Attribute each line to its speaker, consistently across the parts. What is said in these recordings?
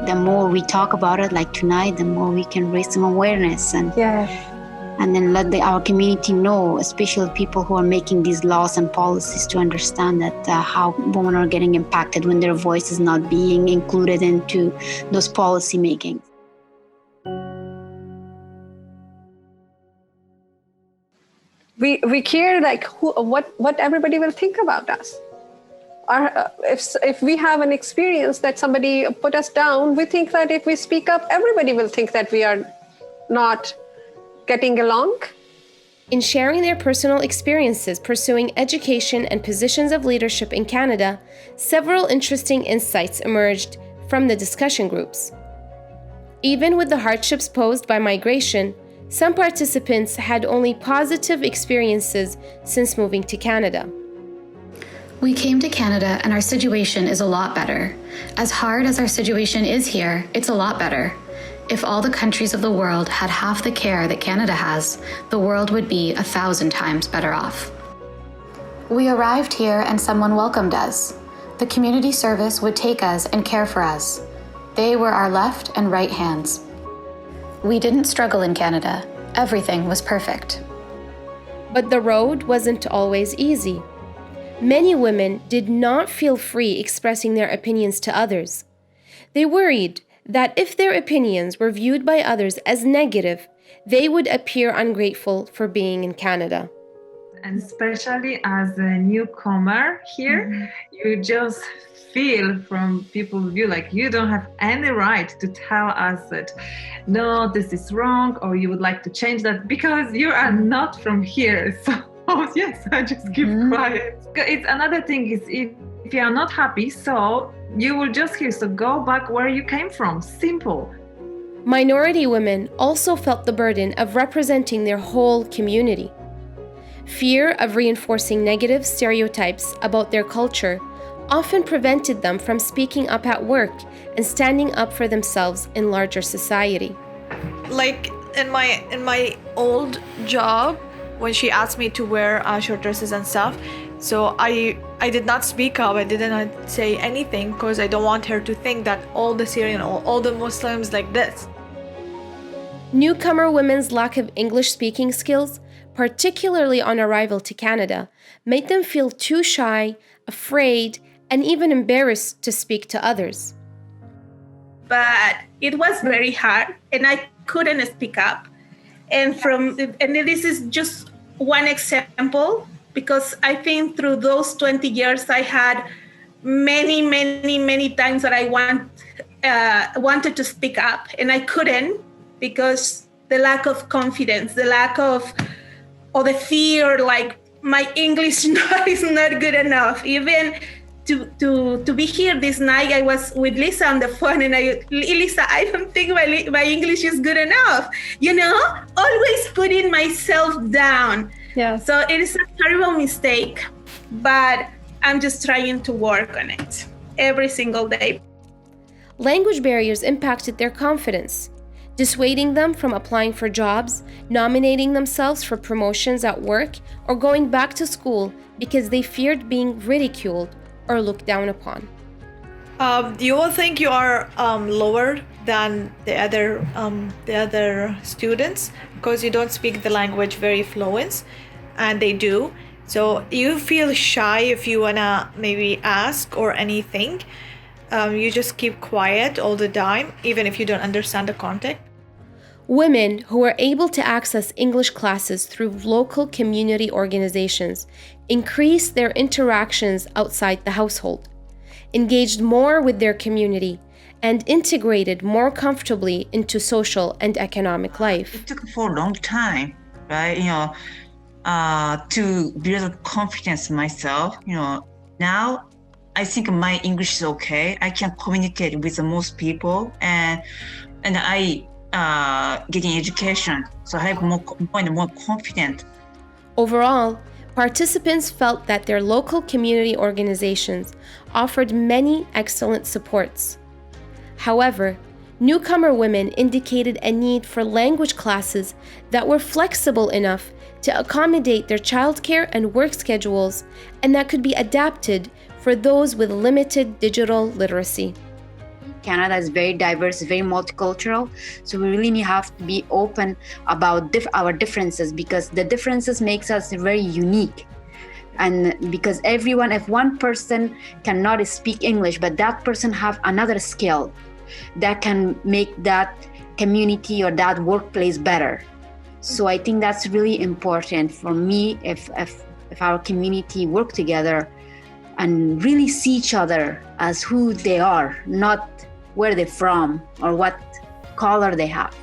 Speaker 1: the more we talk about it, like tonight, the more we can raise some awareness and then let our community know, especially people who are making these laws and policies, to understand that how women are getting impacted when their voice is not being included into those policy making.
Speaker 2: We care like what everybody will think about us. Or if we have an experience that somebody put us down, we think that if we speak up, everybody will think that we are not getting along.
Speaker 3: In sharing their personal experiences pursuing education and positions of leadership in Canada, several interesting insights emerged from the discussion groups. Even with the hardships posed by migration, some participants had only positive experiences since moving to Canada.
Speaker 4: We came to Canada and our situation is a lot better. As hard as our situation is here, it's a lot better. If all the countries of the world had half the care that Canada has, the world would be 1,000 times better off. We arrived here and someone welcomed us. The community service would take us and care for us. They were our left and right hands. We didn't struggle in Canada. Everything was perfect.
Speaker 3: But the road wasn't always easy. Many women did not feel free expressing their opinions to others. They worried that if their opinions were viewed by others as negative, they would appear ungrateful for being in Canada.
Speaker 5: And especially as a newcomer here, you just feel from people's view like you don't have any right to tell us that no, this is wrong, or you would like to change that because you are not from here. So yes, I just keep quiet. It's another thing is if you are not happy, so you will just hear, so go back where you came from. Simple.
Speaker 3: Minority women also felt the burden of representing their whole community. Fear of reinforcing negative stereotypes about their culture often prevented them from speaking up at work and standing up for themselves in larger society.
Speaker 6: Like in my old job, when she asked me to wear short dresses and stuff, so I did not speak up. I did not say anything because I don't want her to think that all the Syrian or all the Muslims like this.
Speaker 3: Newcomer women's lack of English speaking skills, particularly on arrival to Canada, made them feel too shy, afraid, and even embarrassed to speak to others.
Speaker 7: But it was very hard and I couldn't speak up. And this is just one example, because I think through those 20 years I had many times that I wanted to speak up and I couldn't, because the lack of confidence, the lack of, or the fear, like my English is not good enough. Even to be here this night, I was with Lisa on the phone and Lisa, I don't think my English is good enough. Always putting myself down.
Speaker 2: Yeah.
Speaker 7: So it is a terrible mistake, but I'm just trying to work on it every single day.
Speaker 3: Language barriers impacted their confidence, dissuading them from applying for jobs, nominating themselves for promotions at work, or going back to school because they feared being ridiculed or looked down upon.
Speaker 6: You will think you are lower than the other students because you don't speak the language very fluent, and they do. So you feel shy if you wanna maybe ask or anything. You just keep quiet all the time, even if you don't understand the context.
Speaker 3: Women who were able to access English classes through local community organizations increased their interactions outside the household, engaged more with their community, and integrated more comfortably into social and economic life.
Speaker 8: It took for a long time, right? To build confidence in myself. Now I think my English is okay. I can communicate with most people, and I getting education, so I have more and more confident.
Speaker 3: Overall, participants felt that their local community organizations offered many excellent supports. However, newcomer women indicated a need for language classes that were flexible enough to accommodate their childcare and work schedules and that could be adapted for those with limited digital literacy.
Speaker 1: Canada is very diverse, very multicultural. So we really have to be open about our differences, because the differences makes us very unique. And because if one person cannot speak English, but that person have another skill that can make that community or that workplace better. So I think that's really important for me, if our community work together and really see each other as who they are, not where they're from or what color they have.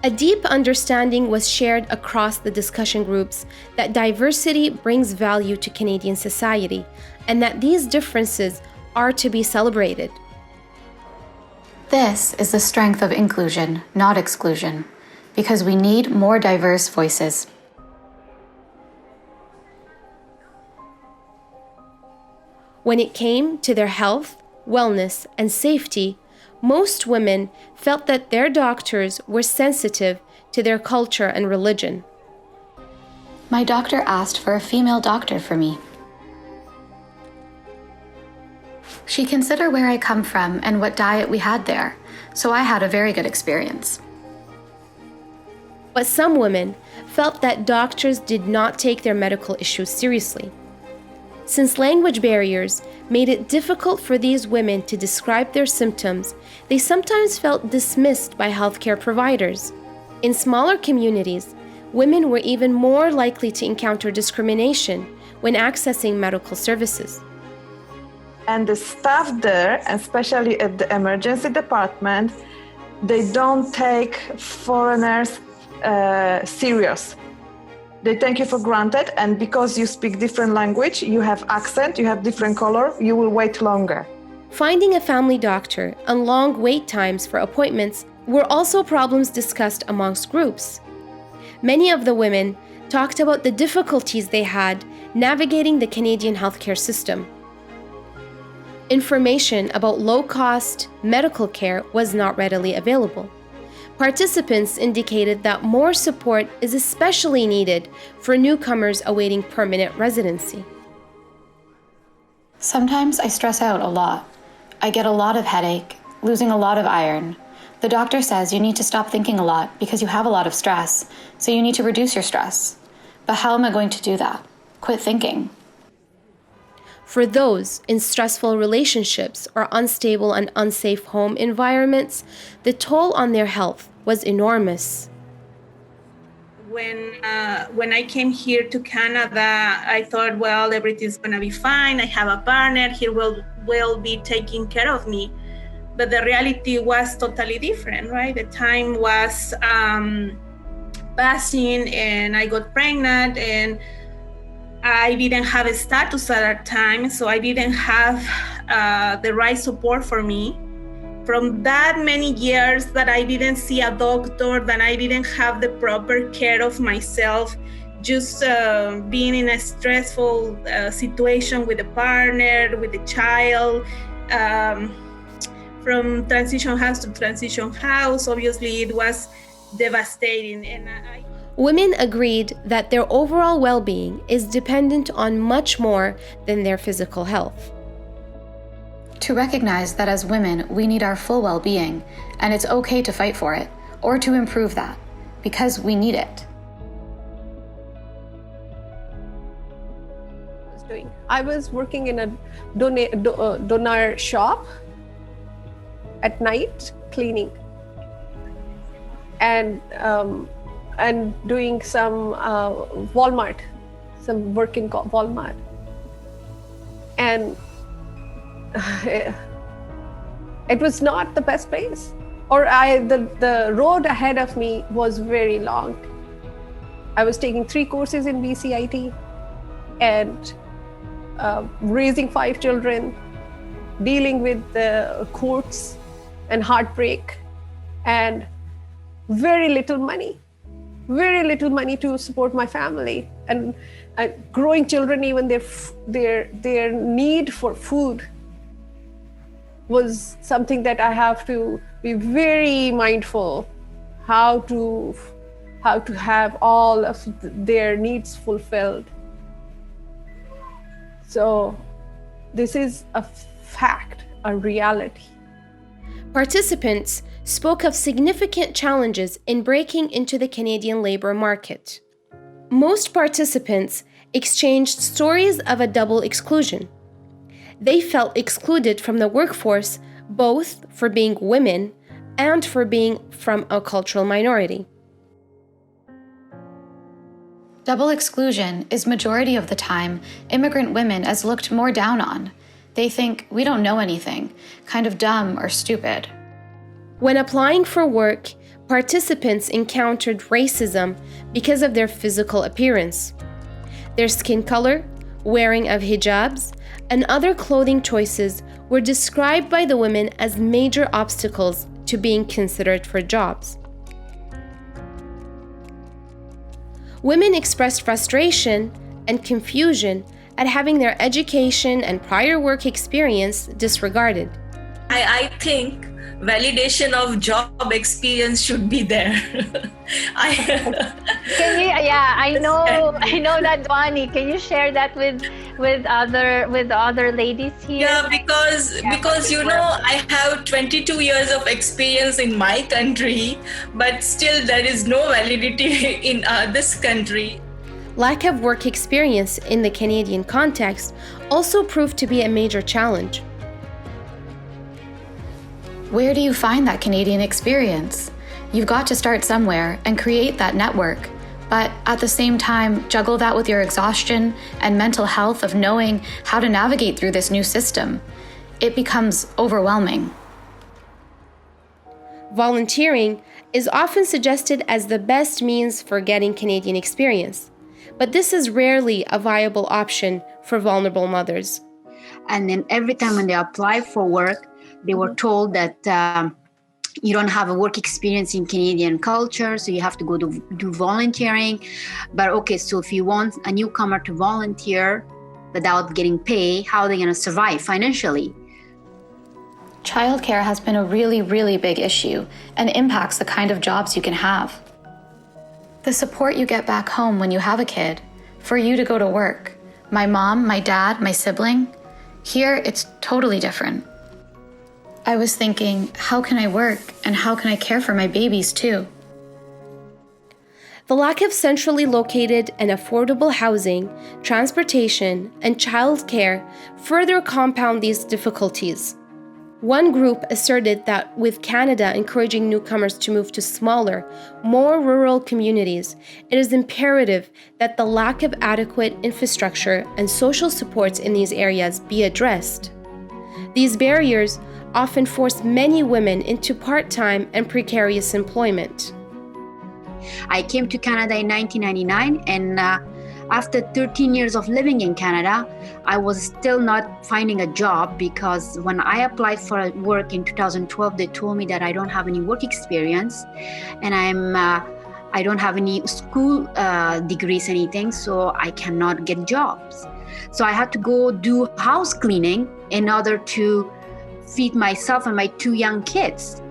Speaker 3: A deep understanding was shared across the discussion groups that diversity brings value to Canadian society and that these differences are to be celebrated.
Speaker 4: This is the strength of inclusion, not exclusion, because we need more diverse voices.
Speaker 3: When it came to their health, wellness, and safety, most women felt that their doctors were sensitive to their culture and religion.
Speaker 4: My doctor asked for a female doctor for me. She considered where I come from and what diet we had there, so I had a very good experience.
Speaker 3: But some women felt that doctors did not take their medical issues seriously. Since language barriers made it difficult for these women to describe their symptoms, they sometimes felt dismissed by healthcare providers. In smaller communities, women were even more likely to encounter discrimination when accessing medical services.
Speaker 9: And the staff there, especially at the emergency department, they don't take foreigners serious. They take you for granted, and because you speak different language, you have accent, you have different color, you will wait longer.
Speaker 3: Finding a family doctor and long wait times for appointments were also problems discussed amongst groups. Many of the women talked about the difficulties they had navigating the Canadian healthcare system. Information about low-cost medical care was not readily available. Participants indicated that more support is especially needed for newcomers awaiting permanent residency.
Speaker 4: Sometimes I stress out a lot. I get a lot of headache, losing a lot of iron. The doctor says you need to stop thinking a lot because you have a lot of stress, so you need to reduce your stress. But how am I going to do that? Quit thinking.
Speaker 3: For those in stressful relationships or unstable and unsafe home environments, the toll on their health was enormous.
Speaker 7: When I came here to Canada, I thought, well, everything's gonna be fine. I have a partner, he will be taking care of me. But the reality was totally different, right? The time was passing and I got pregnant, and I didn't have a status at that time, so I didn't have the right support for me. From that many years that I didn't see a doctor, that I didn't have the proper care of myself, just being in a stressful situation with a partner, with a child, from transition house to transition house, obviously it was devastating. And
Speaker 3: Women agreed that their overall well-being is dependent on much more than their physical health.
Speaker 4: To recognize that as women, we need our full well-being, and it's okay to fight for it, or to improve that, because we need it.
Speaker 2: I was working in a doner shop at night, cleaning, and doing some Walmart, some work in Walmart. And it was not the best place. Or the road ahead of me was very long. I was taking 3 courses in BCIT and raising 5 children, dealing with the courts and heartbreak, and very little money to support my family, and growing children, even their need for food was something that I have to be very mindful how to have all of their needs fulfilled. So this is a fact, a reality.
Speaker 3: Participants spoke of significant challenges in breaking into the Canadian labor market. Most participants exchanged stories of a double exclusion. They felt excluded from the workforce both for being women and for being from a cultural minority.
Speaker 4: Double exclusion is majority of the time immigrant women as looked more down on. They think we don't know anything, kind of dumb or stupid.
Speaker 3: When applying for work, participants encountered racism because of their physical appearance. Their skin color, wearing of hijabs, and other clothing choices were described by the women as major obstacles to being considered for jobs. Women expressed frustration and confusion at having their education and prior work experience disregarded.
Speaker 10: I think validation of job experience should be there.
Speaker 11: I know that, Dwani. Can you share that with other ladies here?
Speaker 10: Yeah, because I have 22 years of experience in my country, but still there is no validity in this country.
Speaker 3: Lack of work experience in the Canadian context also proved to be a major challenge.
Speaker 4: Where do you find that Canadian experience? You've got to start somewhere and create that network, but at the same time, juggle that with your exhaustion and mental health of knowing how to navigate through this new system. It becomes overwhelming.
Speaker 3: Volunteering is often suggested as the best means for getting Canadian experience, but this is rarely a viable option for vulnerable mothers.
Speaker 1: And then every time when they apply for work, they were told that you don't have a work experience in Canadian culture, so you have to go to do volunteering. But okay, so if you want a newcomer to volunteer without getting paid, how are they going to survive financially?
Speaker 4: Childcare has been a really, really big issue and impacts the kind of jobs you can have. The support you get back home when you have a kid, for you to go to work, my mom, my dad, my sibling, here it's totally different. I was thinking, how can I work and how can I care for my babies too?
Speaker 3: The lack of centrally located and affordable housing, transportation, and childcare further compound these difficulties. One group asserted that with Canada encouraging newcomers to move to smaller, more rural communities, it is imperative that the lack of adequate infrastructure and social supports in these areas be addressed. These barriers often force many women into part-time and precarious employment.
Speaker 1: I came to Canada in 1999, and after 13 years of living in Canada, I was still not finding a job because when I applied for work in 2012, they told me that I don't have any work experience and I don't have any school degrees, anything, so I cannot get jobs. So I had to go do house cleaning in order to feed myself and my 2 young kids.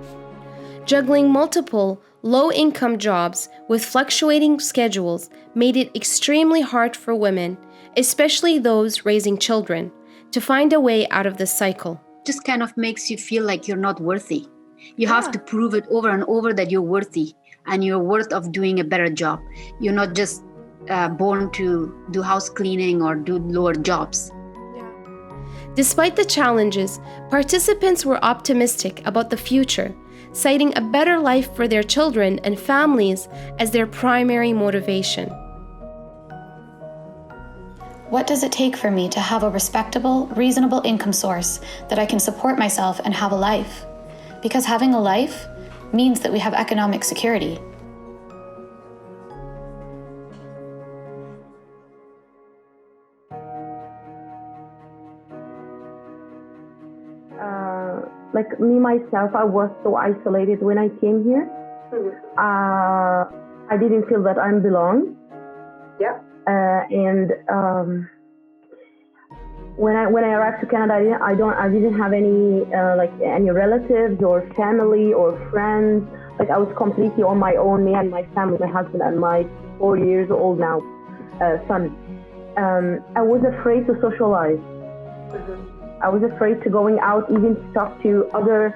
Speaker 3: Juggling multiple low-income jobs with fluctuating schedules made it extremely hard for women, especially those raising children, to find a way out of this cycle.
Speaker 1: Just kind of makes you feel like you're not worthy. You have to prove it over and over that you're worthy and you're worth of doing a better job. You're not just born to do house cleaning or do lower jobs.
Speaker 3: Despite the challenges, participants were optimistic about the future, citing a better life for their children and families as their primary motivation.
Speaker 4: What does it take for me to have a respectable, reasonable income source that I can support myself and have a life? Because having a life means that we have economic security.
Speaker 12: Like me, myself, I was so isolated when I came here. I didn't feel that I belong. Yeah. When I arrived to Canada, I didn't have any any relatives or family or friends. Like I was completely on my own. Me and my family, my husband and my 4 years old now son. I was afraid to socialize. I was afraid to going out, even to talk to other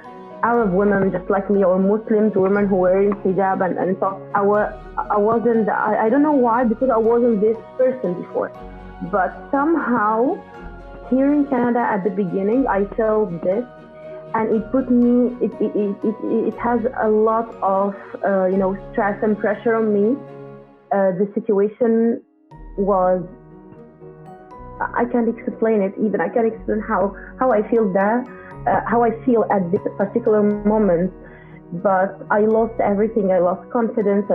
Speaker 12: Arab women just like me, or Muslims, women who wearing hijab and so I don't know why, because I wasn't this person before. But somehow here in Canada at the beginning, I felt this, and it put me, it has a lot of, stress and pressure on me. The situation was, I can't explain it even. I can't explain how I feel there, how I feel at this particular moment. But I lost everything. I lost confidence.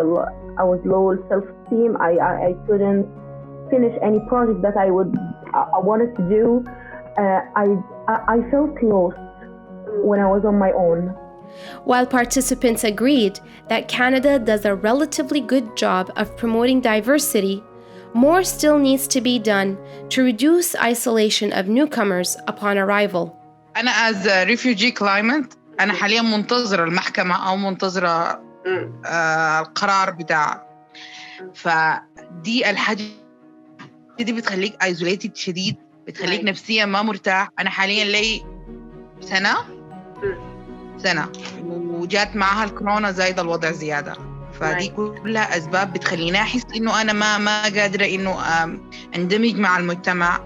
Speaker 12: I was low self-esteem. I couldn't finish any project that I wanted to do. I felt lost when I was on my own.
Speaker 3: While participants agreed that Canada does a relatively good job of promoting diversity, more still needs to be done to reduce isolation of newcomers upon arrival.
Speaker 13: أنا as a refugee claimant أنا حاليا منتظرة المحكمة أو منتظرة القرار بتاع، فدي الحاجة دي بتخليك isolated شديد، بتخليك نفسيا ما مرتاح. أنا حاليا لي سنة وجات معها الكورونا زايدة الوضع زيادة، فدي كلها أسباب بتخليني أحس إنه أنا ما قادرة إنه أندمج مع المجتمع،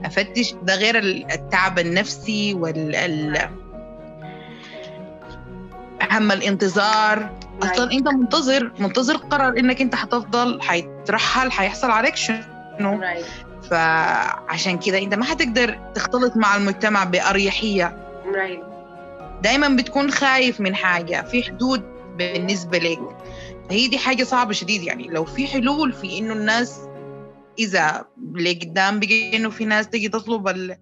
Speaker 13: أفتش. ده غير التعب النفسي هم الانتظار. أصلاً أنت منتظر قرار إنك أنت حتفضل، حيترحل، حيحصل عليك شنو. فعشان كده أنت ما حتقدر تختلط مع المجتمع بأريحية. دايماً بتكون خايف من حاجة، في حدود بالنسبة لك. هي دي حاجة صعبة شديد. يعني لو في حلول في إنه الناس إذا لقدام بقى إنه في ناس تيجي تطلب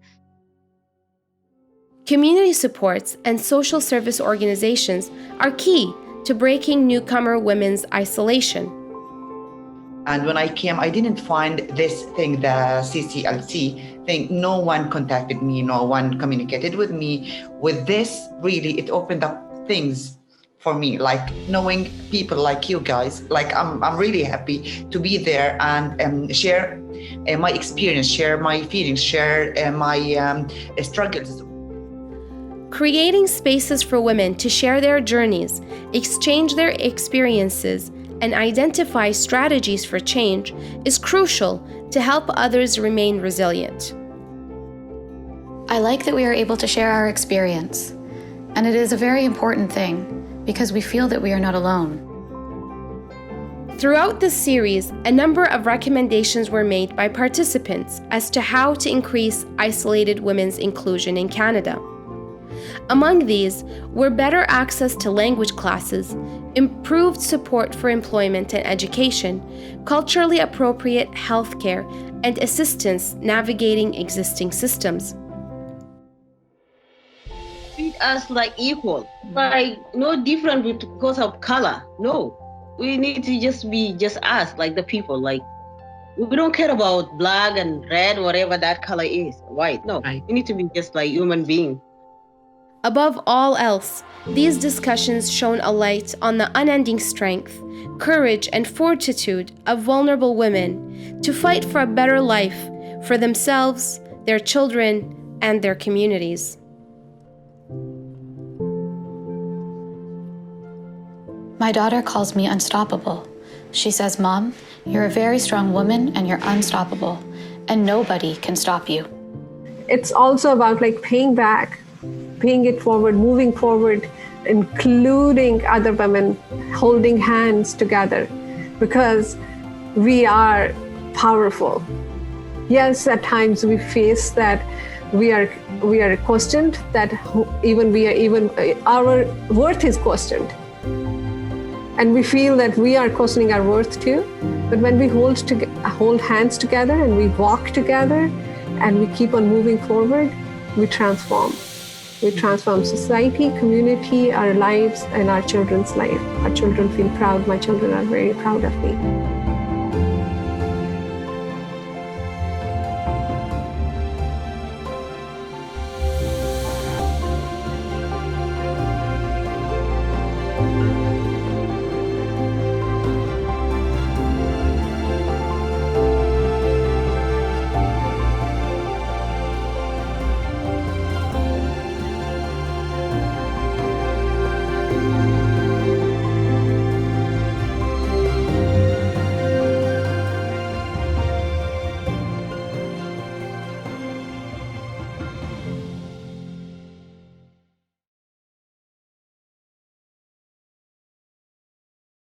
Speaker 3: Community supports and social service organizations are key to breaking newcomer women's isolation.
Speaker 14: And when I came, I didn't find this thing, the CCLC thing. No one contacted me, no one communicated with me. With this, really, it opened up things for me, like knowing people like you guys. Like I'm really happy to be there and share my experience, share my feelings, share my struggles.
Speaker 3: Creating spaces for women to share their journeys, exchange their experiences, and identify strategies for change is crucial to help others remain resilient.
Speaker 4: I like that we are able to share our experience, and it is a very important thing because we feel that we are not alone.
Speaker 3: Throughout this series, a number of recommendations were made by participants as to how to increase isolated women's inclusion in Canada. Among these were better access to language classes, improved support for employment and education, culturally appropriate healthcare, and assistance navigating existing systems.
Speaker 15: Treat us like equal, like no different because of color. No, we need to just be just us, like the people. Like we don't care about black and red, whatever that color is, white. No, we need to be just like human beings.
Speaker 3: Above all else, these discussions shone a light on the unending strength, courage, and fortitude of vulnerable women to fight for a better life for themselves, their children, and their communities.
Speaker 4: My daughter calls me unstoppable. She says, "Mom, you're a very strong woman and you're unstoppable, and nobody can stop you."
Speaker 2: It's also about like paying it forward, moving forward, including other women, holding hands together, because we are powerful. Yes, at times we face that we are questioned, that our worth is questioned. And we feel that we are questioning our worth too. But when we hold hands together and we walk together and we keep on moving forward, we transform. We transform society, community, our lives, and our children's life. Our children feel proud. My children are very proud of me.